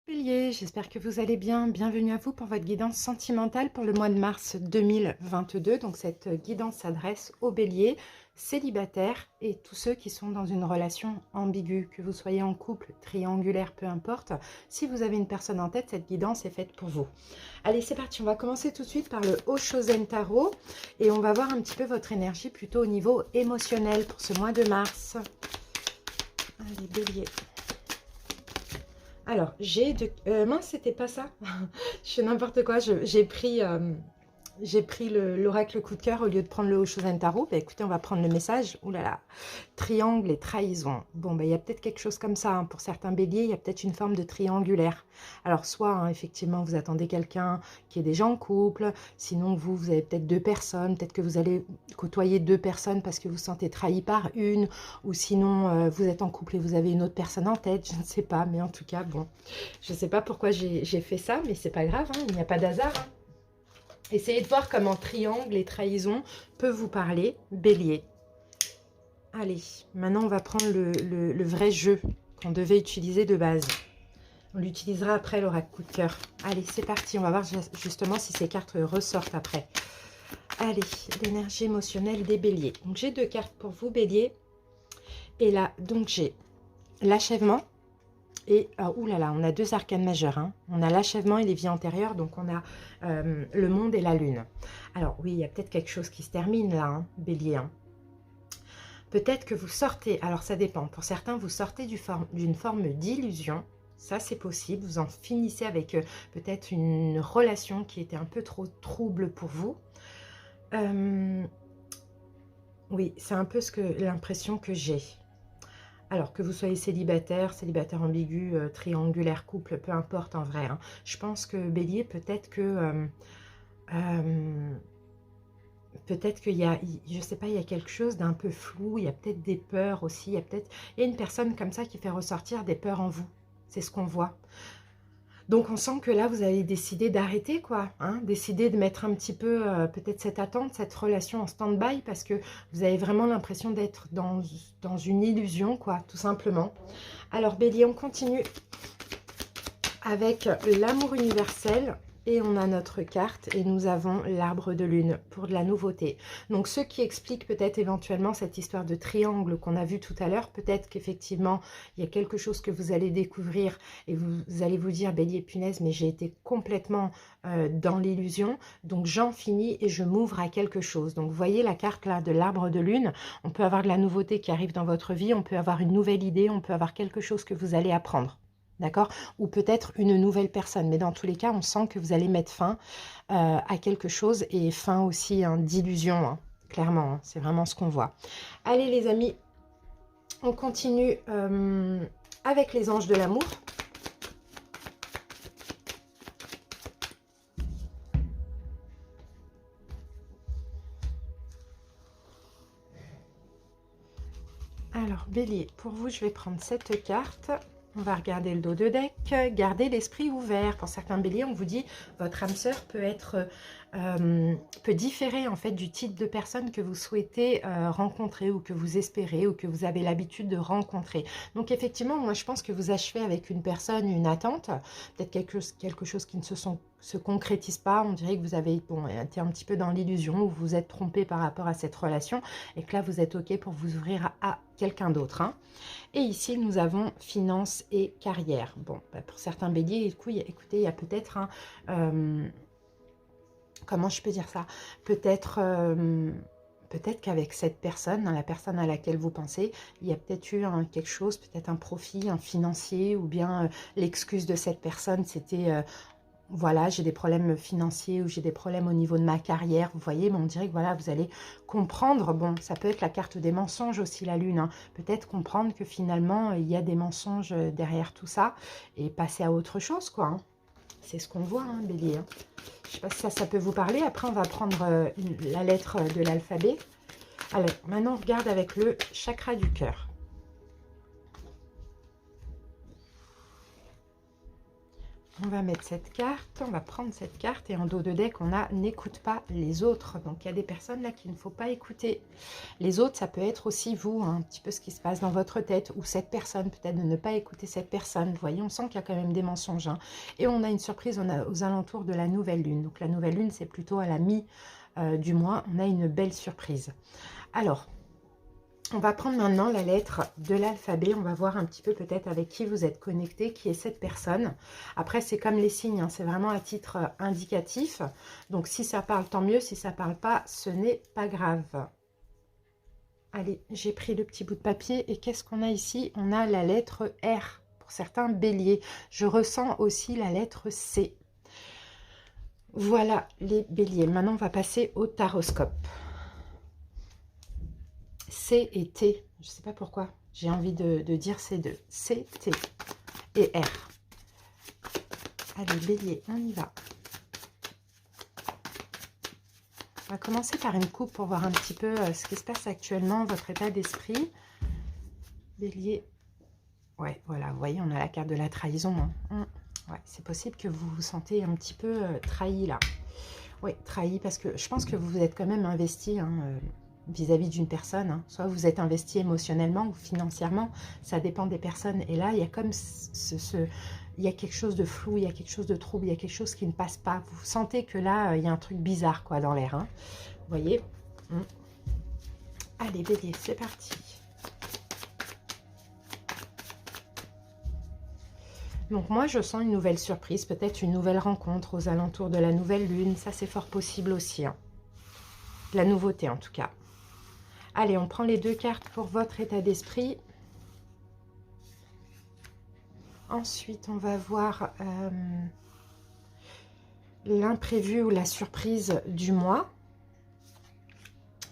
Bélier, j'espère que vous allez bien. Bienvenue à vous pour votre guidance sentimentale pour le mois de mars 2022. Donc cette guidance s'adresse aux béliers, célibataires et tous ceux qui sont dans une relation ambiguë, que vous soyez en couple, triangulaire, peu importe. Si vous avez une personne en tête, cette guidance est faite pour vous. Allez, c'est parti. On va commencer tout de suite par le Oshozen Tarot et on va voir un petit peu votre énergie plutôt au niveau émotionnel pour ce mois de mars. Allez, bélier. Alors, j'ai de... mince, c'était pas ça. Je fais n'importe quoi. J'ai pris l'oracle coup de cœur au lieu de prendre le Oshozen Tarot. Bah, écoutez, on va prendre le message. Ouh là là, triangle et trahison. Bon, bah, il y a peut-être quelque chose comme ça. Hein. Pour certains béliers, il y a peut-être une forme de triangulaire. Alors, soit, hein, effectivement, vous attendez quelqu'un qui est déjà en couple. Sinon, vous avez peut-être deux personnes. Peut-être que vous allez côtoyer deux personnes parce que vous vous sentez trahi par une. Ou sinon, vous êtes en couple et vous avez une autre personne en tête. Je ne sais pas. Mais en tout cas, bon, je ne sais pas pourquoi j'ai fait ça. Mais c'est pas grave. Hein, il n'y a pas d'hasard. Hein. Essayez de voir comment triangle et trahison peut vous parler, bélier. Allez, maintenant on va prendre le vrai jeu qu'on devait utiliser de base. On l'utilisera après l'oracle coup de cœur. Allez, c'est parti, on va voir justement si ces cartes ressortent après. Allez, l'énergie émotionnelle des béliers. Donc j'ai deux cartes pour vous, bélier. Et là, donc j'ai l'achèvement. Et, oulala, on a deux arcanes majeurs. Hein. On a l'achèvement et les vies antérieures, donc on a le monde et la lune. Alors oui, il y a peut-être quelque chose qui se termine là, hein, bélier. Hein. Peut-être que vous sortez, alors ça dépend. Pour certains, vous sortez d'une forme d'illusion. Ça, c'est possible. Vous en finissez avec peut-être une relation qui était un peu trop trouble pour vous. Oui, c'est un peu l'impression que j'ai. Alors, que vous soyez célibataire, célibataire ambigu, triangulaire, couple, peu importe en vrai. Hein. Je pense que bélier, peut-être que... peut-être qu'il y a, je sais pas, il y a quelque chose d'un peu flou, il y a peut-être des peurs aussi, il y a une personne comme ça qui fait ressortir des peurs en vous. C'est ce qu'on voit. Donc, on sent que là, vous avez décidé d'arrêter, quoi. Hein, décider de mettre un petit peu, peut-être cette attente, cette relation en stand-by, parce que vous avez vraiment l'impression d'être dans une illusion, quoi, tout simplement. Alors, bélier, on continue avec l'amour universel. Et on a notre carte et nous avons l'arbre de lune pour de la nouveauté. Donc, ce qui explique peut-être éventuellement cette histoire de triangle qu'on a vu tout à l'heure. Peut-être qu'effectivement, il y a quelque chose que vous allez découvrir et vous allez vous dire, bélier, punaise, mais j'ai été complètement dans l'illusion. Donc, j'en finis et je m'ouvre à quelque chose. Donc, vous voyez la carte là de l'arbre de lune. On peut avoir de la nouveauté qui arrive dans votre vie. On peut avoir une nouvelle idée. On peut avoir quelque chose que vous allez apprendre. D'accord? Ou peut-être une nouvelle personne. Mais dans tous les cas, on sent que vous allez mettre fin à quelque chose et fin aussi hein, d'illusion. Hein, clairement, hein, c'est vraiment ce qu'on voit. Allez les amis, on continue avec les anges de l'amour. Alors, bélier, pour vous, je vais prendre cette carte. On va regarder le dos de deck. Gardez l'esprit ouvert. Pour certains béliers, on vous dit votre âme sœur peut différer en fait du type de personne que vous souhaitez rencontrer ou que vous espérez ou que vous avez l'habitude de rencontrer. Donc effectivement, moi je pense que vous achevez avec une personne une attente, peut-être quelque chose qui ne se concrétise pas. On dirait que vous avez été un petit peu dans l'illusion ou vous vous êtes trompé par rapport à cette relation et que là vous êtes ok pour vous ouvrir à quelqu'un d'autre. Hein. Et ici, nous avons finance et carrière. Bon, bah pour certains béliers, écoutez, il y a peut-être un... comment je peux dire ça? Peut-être qu'avec cette personne, la personne à laquelle vous pensez, il y a peut-être eu quelque chose, peut-être un profit, un financier, ou bien l'excuse de cette personne, c'était... voilà, j'ai des problèmes financiers ou j'ai des problèmes au niveau de ma carrière, vous voyez, mais on dirait que voilà, vous allez comprendre, bon, ça peut être la carte des mensonges aussi, la lune, hein, peut-être comprendre que finalement, il y a des mensonges derrière tout ça et passer à autre chose, quoi. Hein. C'est ce qu'on voit, hein, bélier. Hein. Je ne sais pas si ça peut vous parler. Après, on va prendre la lettre de l'alphabet. Alors, maintenant, on regarde avec le chakra du cœur. On va mettre cette carte, on va prendre cette carte et en dos de deck, on a n'écoute pas les autres. Donc, il y a des personnes là qu'il ne faut pas écouter. Les autres, ça peut être aussi vous, hein, un petit peu ce qui se passe dans votre tête ou cette personne, peut-être de ne pas écouter cette personne. Vous voyez, on sent qu'il y a quand même des mensonges. Hein. Et on a une surprise aux alentours de la nouvelle lune. Donc, la nouvelle lune, c'est plutôt à la mi du mois. On a une belle surprise. Alors, on va prendre maintenant la lettre de l'alphabet. On va voir un petit peu peut-être avec qui vous êtes connecté, qui est cette personne. Après, c'est comme les signes, hein, c'est vraiment à titre indicatif. Donc, si ça parle, tant mieux. Si ça ne parle pas, ce n'est pas grave. Allez, j'ai pris le petit bout de papier. Et qu'est-ce qu'on a ici? On a la lettre R pour certains béliers. Je ressens aussi la lettre C. Voilà les béliers. Maintenant, on va passer au taroscope. C et T. Je ne sais pas pourquoi. J'ai envie de dire ces deux. C, T et R. Allez, bélier, on y va. On va commencer par une coupe pour voir un petit peu ce qui se passe actuellement, votre état d'esprit. Bélier. Ouais, voilà, vous voyez, on a la carte de la trahison. Hein. Ouais, c'est possible que vous vous sentez un petit peu trahi là. Oui, trahi parce que je pense que vous vous êtes quand même investi vis-à-vis d'une personne. Hein. Soit vous êtes investi émotionnellement ou financièrement, ça dépend des personnes. Et là, il y a comme il y a quelque chose de flou, il y a quelque chose de trouble, il y a quelque chose qui ne passe pas. Vous sentez que là, il y a un truc bizarre quoi dans l'air. Hein. Vous voyez? Allez, bélier, c'est parti. Donc moi, je sens une nouvelle surprise, peut-être une nouvelle rencontre aux alentours de la nouvelle lune. Ça, c'est fort possible aussi. Hein. La nouveauté, en tout cas. Allez, on prend les deux cartes pour votre état d'esprit. Ensuite, on va voir l'imprévu ou la surprise du mois.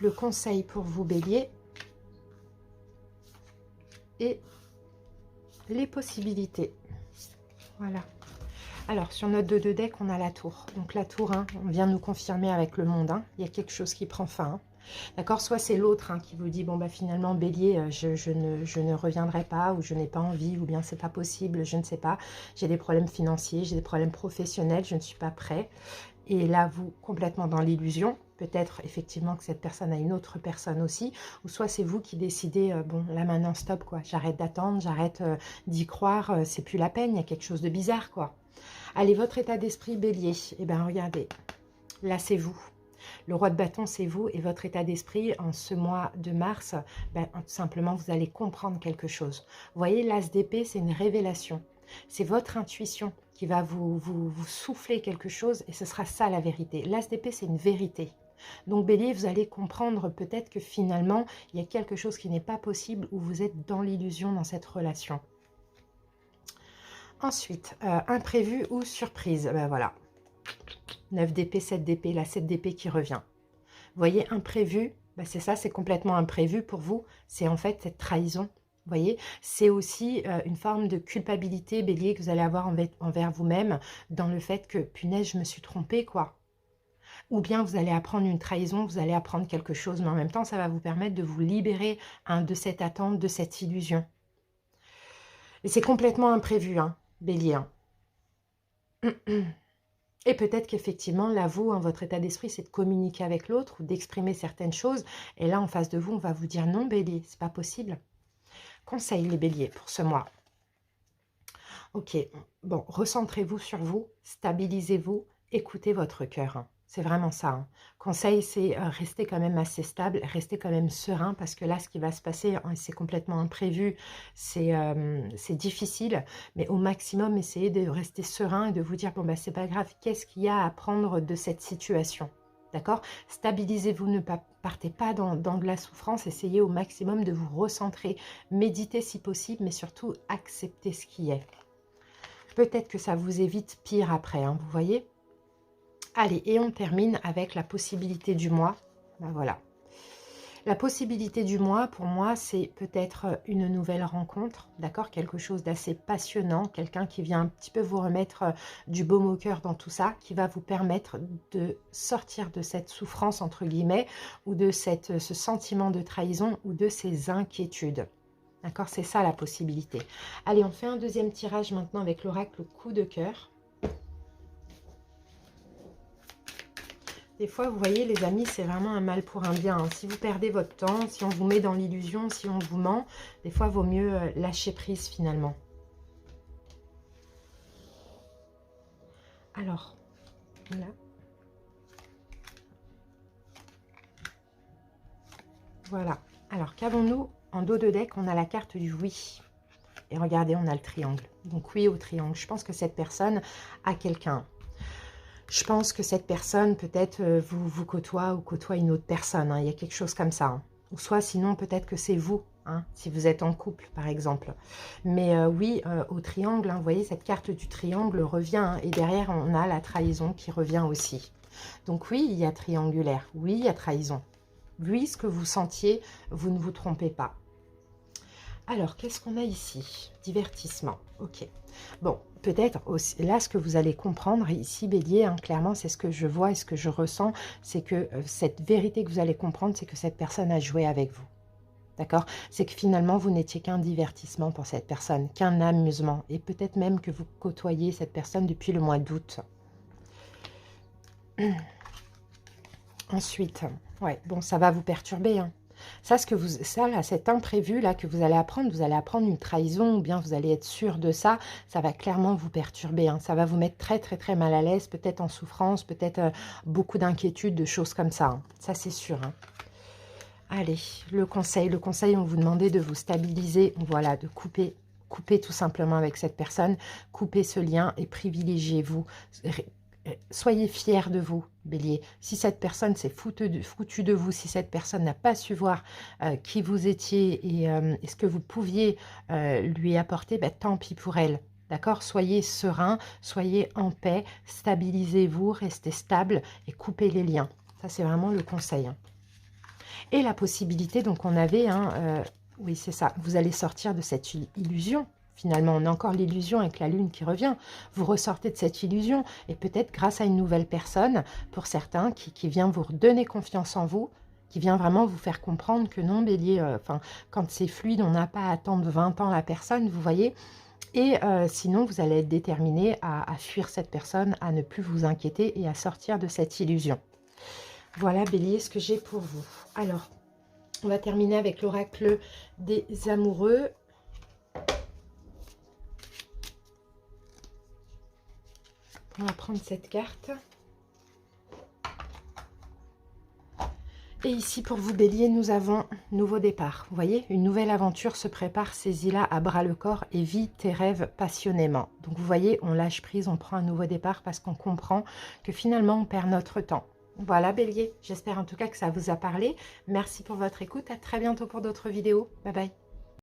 Le conseil pour vous, bélier. Et les possibilités. Voilà. Alors, sur notre 2 de deck, on a la tour. Donc, la tour, hein, on vient nous confirmer avec le monde. Hein, il y a quelque chose qui prend fin. Hein. D'accord? Soit c'est l'autre hein, qui vous dit, bon, bah finalement, bélier, je ne reviendrai pas, ou je n'ai pas envie, ou bien c'est pas possible, je ne sais pas. J'ai des problèmes financiers, j'ai des problèmes professionnels, je ne suis pas prêt. Et là, vous, complètement dans l'illusion. Peut-être, effectivement, que cette personne a une autre personne aussi. Ou soit c'est vous qui décidez, bon, là maintenant, stop, quoi. J'arrête d'attendre, j'arrête d'y croire. C'est plus la peine, il y a quelque chose de bizarre, quoi. Allez, votre état d'esprit, bélier. Eh bien, regardez. Là, c'est vous. Le roi de bâton, c'est vous. Et votre état d'esprit, en ce mois de mars, ben, tout simplement, vous allez comprendre quelque chose. Vous voyez, l'as d'épée, c'est une révélation. C'est votre intuition qui va vous souffler quelque chose et ce sera ça la vérité. L'as d'épée, c'est une vérité. Donc bélier, vous allez comprendre peut-être que finalement, il y a quelque chose qui n'est pas possible ou vous êtes dans l'illusion dans cette relation. Ensuite, imprévu ou surprise. Ben voilà. 9 d'épée, 7 d'épée, la 7 d'épée qui revient. Vous voyez, imprévu, ben c'est ça, c'est complètement imprévu pour vous. C'est en fait cette trahison. Vous voyez, c'est aussi une forme de culpabilité, bélier, que vous allez avoir envers vous-même dans le fait que, punaise, je me suis trompée, quoi. Ou bien vous allez apprendre une trahison, vous allez apprendre quelque chose, mais en même temps, ça va vous permettre de vous libérer hein, de cette attente, de cette illusion. Et c'est complètement imprévu, hein, bélier. Hein. Et peut-être qu'effectivement, là, vous, hein, votre état d'esprit, c'est de communiquer avec l'autre ou d'exprimer certaines choses. Et là, en face de vous, on va vous dire non, bélier, c'est pas possible. Conseil, les béliers, pour ce mois. Ok, bon, recentrez-vous sur vous, stabilisez-vous, écoutez votre cœur. Hein. C'est vraiment ça. Hein. Conseil, c'est rester quand même assez stable, rester quand même serein, parce que là, ce qui va se passer, hein, c'est complètement imprévu, c'est difficile, mais au maximum, essayez de rester serein et de vous dire, bon, bah, c'est pas grave, qu'est-ce qu'il y a à apprendre de cette situation? D'accord? Stabilisez-vous, ne partez pas dans de la souffrance, essayez au maximum de vous recentrer, méditez si possible, mais surtout acceptez ce qui est. Peut-être que ça vous évite pire après, hein, vous voyez? Allez, et on termine avec la possibilité du mois. Ben voilà. La possibilité du mois, pour moi, c'est peut-être une nouvelle rencontre, d'accord? Quelque chose d'assez passionnant, quelqu'un qui vient un petit peu vous remettre du baume au cœur dans tout ça, qui va vous permettre de sortir de cette souffrance, entre guillemets, ou de ce sentiment de trahison, ou de ces inquiétudes. D'accord? C'est ça la possibilité. Allez, on fait un deuxième tirage maintenant avec l'oracle coup de cœur. Des fois, vous voyez, les amis, c'est vraiment un mal pour un bien, hein. Si vous perdez votre temps, si on vous met dans l'illusion, si on vous ment, des fois, il vaut mieux lâcher prise finalement. Alors, voilà. Voilà. Alors, qu'avons-nous en dos de deck? On a la carte du oui. Et regardez, on a le triangle. Donc, oui au triangle. Je pense que cette personne a quelqu'un. Je pense que cette personne, peut-être, vous côtoie ou côtoie une autre personne, hein. Il y a quelque chose comme ça, hein. Ou soit, sinon, peut-être que c'est vous, hein, si vous êtes en couple, par exemple. Mais oui, au triangle, hein, vous voyez, cette carte du triangle revient. Hein, et derrière, on a la trahison qui revient aussi. Donc oui, il y a triangulaire. Oui, il y a trahison. Oui, ce que vous sentiez, vous ne vous trompez pas. Alors, qu'est-ce qu'on a ici? Divertissement. Ok. Bon, peut-être aussi, là, ce que vous allez comprendre ici, Bélier, hein, clairement, c'est ce que je vois et ce que je ressens, c'est que cette vérité que vous allez comprendre, c'est que cette personne a joué avec vous. D'accord? C'est que finalement, vous n'étiez qu'un divertissement pour cette personne, qu'un amusement. Et peut-être même que vous côtoyez cette personne depuis le mois d'août. Ensuite, ouais, bon, ça va vous perturber, hein. Ça, là, cet imprévu là que vous allez apprendre une trahison ou bien vous allez être sûr de ça, ça va clairement vous perturber, hein. Ça va vous mettre très très très mal à l'aise, peut-être en souffrance, peut-être beaucoup d'inquiétudes, de choses comme ça, hein. Ça c'est sûr, hein. Allez, le conseil, on vous demandait de vous stabiliser, voilà, de couper tout simplement avec cette personne, couper ce lien et privilégiez-vous. Soyez fiers de vous, Bélier. Si cette personne s'est foutue de vous, si cette personne n'a pas su voir qui vous étiez et ce que vous pouviez lui apporter, ben, tant pis pour elle. D'accord? Soyez serein, soyez en paix, stabilisez-vous, restez stable et coupez les liens. Ça, c'est vraiment le conseil, hein. Et la possibilité, donc on avait, hein, oui c'est ça, vous allez sortir de cette illusion. Finalement, on a encore l'illusion avec la lune qui revient. Vous ressortez de cette illusion et peut-être grâce à une nouvelle personne, pour certains, qui vient vous redonner confiance en vous, qui vient vraiment vous faire comprendre que non, Bélier, enfin, quand c'est fluide, on n'a pas à attendre 20 ans la personne, vous voyez. Et sinon, vous allez être déterminé à fuir cette personne, à ne plus vous inquiéter et à sortir de cette illusion. Voilà, Bélier, ce que j'ai pour vous. Alors, on va terminer avec l'oracle des amoureux. On va prendre cette carte. Et ici, pour vous, Bélier, nous avons nouveau départ. Vous voyez, une nouvelle aventure se prépare, saisis-la à bras-le-corps et vis tes rêves passionnément. Donc, vous voyez, on lâche prise, on prend un nouveau départ parce qu'on comprend que finalement, on perd notre temps. Voilà, Bélier, j'espère en tout cas que ça vous a parlé. Merci pour votre écoute. À très bientôt pour d'autres vidéos. Bye bye.